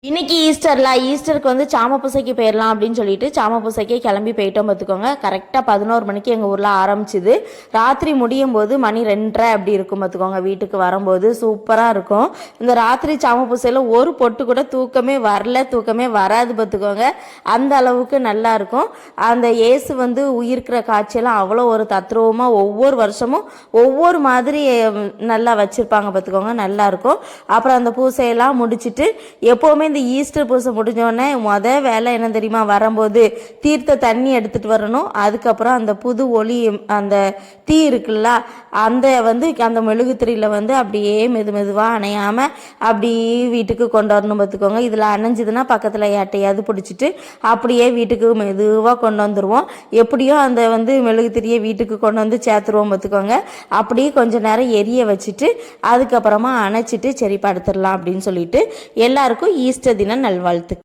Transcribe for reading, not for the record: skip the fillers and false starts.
இன்னைக்கு ஈஸ்டருக்கு வந்து சாம பூசைக்கு போயிடலாம் அப்படின்னு சொல்லிட்டு சாம பூசைக்கே கிளம்பி போயிட்டோம் பார்த்துக்கோங்க. கரெக்டாக 11 மணிக்கு எங்கள் ஊரில் ஆரம்பிச்சுது. ராத்திரி முடியும் போது மணி 2:30 அப்படி இருக்கும் பார்த்துக்கோங்க. வீட்டுக்கு வரும்போது சூப்பராக இருக்கும். இந்த ராத்திரி சாம பூசையில் ஒரு பொட்டு கூட தூக்கமே வராது பார்த்துக்கோங்க. அந்த அளவுக்கு நல்லா இருக்கும். அந்த இயேசு வந்து உயிர்க்கிற காட்சியெல்லாம் அவ்வளோ ஒரு தத்ரூபமாக ஒவ்வொரு வருஷமும் ஒவ்வொரு மாதிரி நல்லா வச்சுருப்பாங்க பார்த்துக்கோங்க. நல்லாயிருக்கும். அப்புறம் அந்த பூசையெல்லாம் முடிச்சுட்டு எப்போவுமே இந்த ஈஸ்டர் பூசை முடிஞ்சோடனே வேலை என்ன தெரியுமா, வரும்போது தீர்த்த தண்ணி எடுத்துகிட்டு வரணும். அதுக்கப்புறம் அந்த புது ஒளி அந்த தீ இருக்குல்ல, அந்த மெழுகுத்திரியில் வந்து அப்படியே மெதுவாக அணையாமல் அப்படியே வீட்டுக்கு கொண்டு வரணும் பார்த்துக்கோங்க. இதில் அணைஞ்சதுன்னா பக்கத்தில் யாட்டையாவது பிடிச்சிட்டு அப்படியே வீட்டுக்கு மெதுவாக கொண்டு வந்துடுவோம். எப்படியோ அந்த மெழுகுத்திரியை வீட்டுக்கு கொண்டு வந்து சேர்த்துருவோம் பார்த்துக்கோங்க. அப்படியே கொஞ்சம் நேரம் எரிய வச்சுட்டு அதுக்கப்புறமா அணைச்சிட்டு சரி படுத்துடலாம் அப்படின்னு சொல்லிட்டு எல்லாருக்கும் ஈஸ்டர் தின நல்வாழ்த்து.